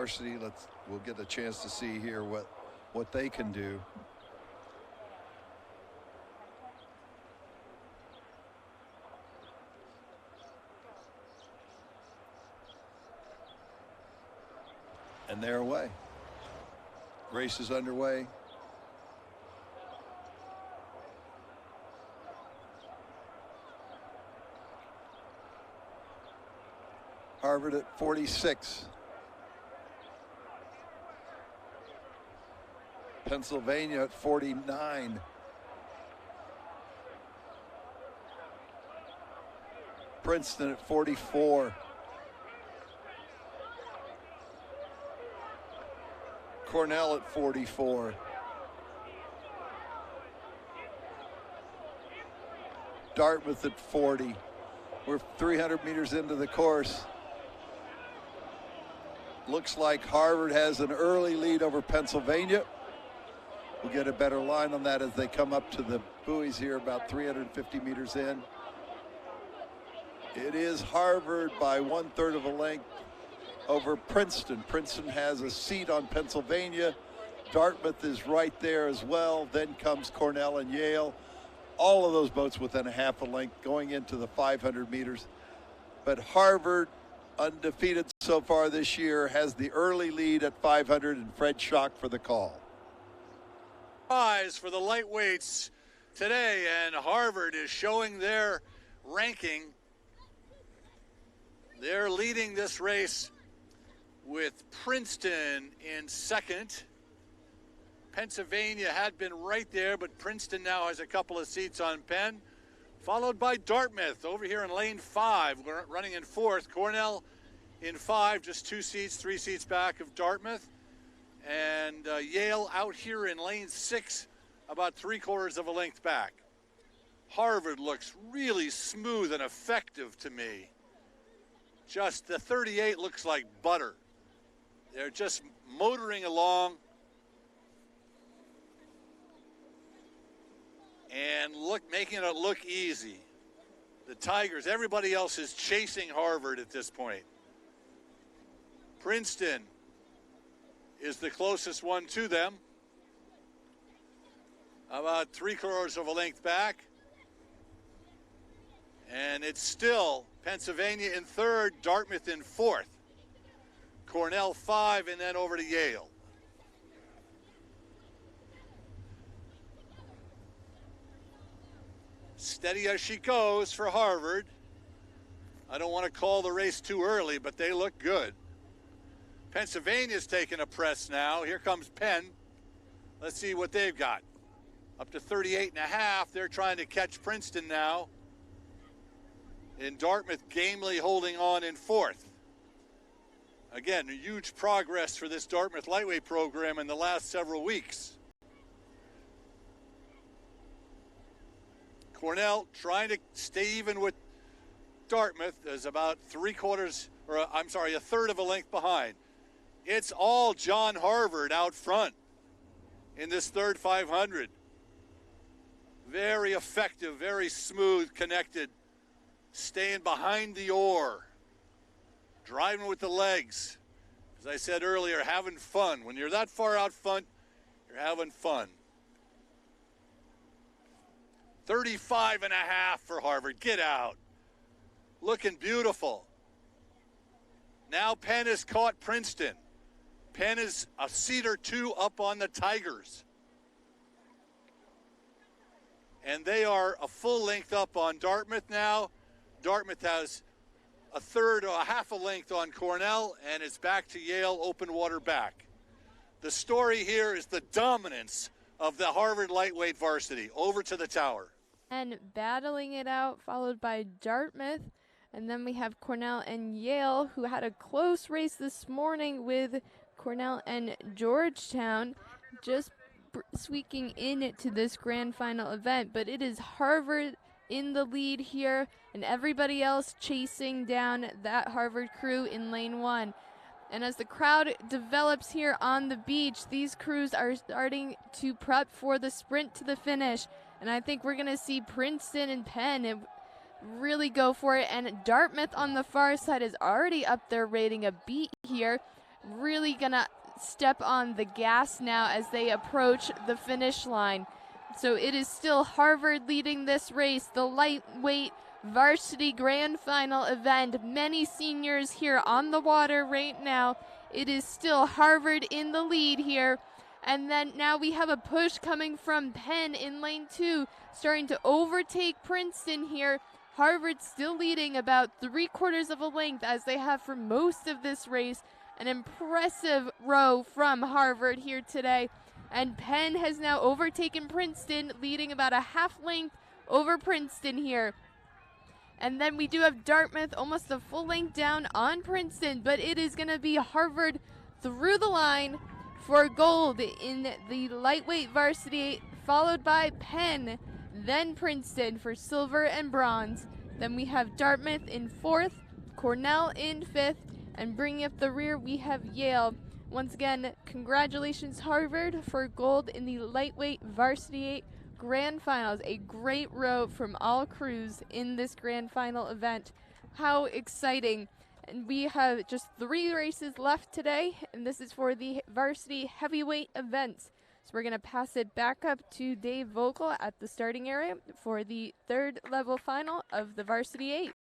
Varsity. We'll get a chance to see here what they can do. And they're away. Race is underway. Harvard at 46. Pennsylvania at 49. Princeton at 44. Cornell at 44. Dartmouth at 40. We're 300 meters into the course. Looks like Harvard has an early lead over Pennsylvania. We'll get a better line on that as they come up to the buoys here about 350 meters in. It is Harvard by 1/3 of a length over Princeton. Princeton has a seat on Pennsylvania. Dartmouth is right there as well. Then comes Cornell and Yale. All of those boats within a half a length going into the 500 meters. But Harvard, undefeated so far this year, has the early lead at 500, and Fred Schock for the call. Prize for the lightweights today, and Harvard is showing their ranking. They're leading this race with Princeton in second. Pennsylvania had been right there, but Princeton now has a couple of seats on Penn, followed by Dartmouth over here in lane 5. We're running in 4th. Cornell in 5, just 2 seats, 3 seats back of Dartmouth. And Yale out here in lane 6, about 3/4 of a length back. Harvard looks really smooth and effective to me. Just the 38 looks like butter. They're just motoring along. And making it look easy. The Tigers, everybody else is chasing Harvard at this point. Princeton is the closest one to them. About 3/4 of a length back. And it's still Pennsylvania in 3rd, Dartmouth in 4th. Cornell 5, and then over to Yale. Steady as she goes for Harvard. I don't want to call the race too early, but they look good. Pennsylvania's taking a press now. Here comes Penn. Let's see what they've got. Up to 38.5. They're trying to catch Princeton now. And Dartmouth gamely holding on in 4th. Again, huge progress for this Dartmouth lightweight program in the last several weeks. Cornell trying to stay even with Dartmouth is about 1/3 of a length behind. It's all John Harvard out front in this 3rd 500. Very effective, very smooth, connected, staying behind the oar, driving with the legs. As I said earlier, having fun. When you're that far out front, you're having fun. 35.5 for Harvard. Get out. Looking beautiful. Now Penn has caught Princeton. Penn is a seat or 2 up on the Tigers. And they are a full length up on Dartmouth now. Dartmouth has 1/3 or a half a length on Cornell, and it's back to Yale, open water back. The story here is the dominance of the Harvard lightweight varsity. Over to the tower. And battling it out, followed by Dartmouth. And then we have Cornell and Yale, who had a close race this morning with Cornell and Georgetown, just squeaking in to this grand final event. But it is Harvard in the lead here, and everybody else chasing down that Harvard crew in lane 1. And as the crowd develops here on the beach, these crews are starting to prep for the sprint to the finish. And I think we're going to see Princeton and Penn really go for it. And Dartmouth on the far side is already up there rating a beat here. really gonna step on the gas now as they approach the finish line. So it is still Harvard leading this race, the lightweight varsity grand final event. Many seniors here on the water right now. It is still Harvard in the lead here. And then now we have a push coming from Penn in lane 2, starting to overtake Princeton here. Harvard still leading about 3/4 of a length as they have for most of this race. An impressive row from Harvard here today. And Penn has now overtaken Princeton, leading about a half length over Princeton here. And then we do have Dartmouth almost a full length down on Princeton, but it is going to be Harvard through the line for gold in the lightweight varsity, followed by Penn, then Princeton for silver and bronze. Then we have Dartmouth in 4th, Cornell in 5th, and bringing up the rear we have Yale. Once again, congratulations Harvard for gold in the lightweight varsity grand finals. A great row from all crews in this grand final event. How exciting. And we have just 3 races left today, and this is for the varsity heavyweight events. So we're going to pass it back up to Dave Vogel at the starting area for the 3rd level final of the Varsity 8.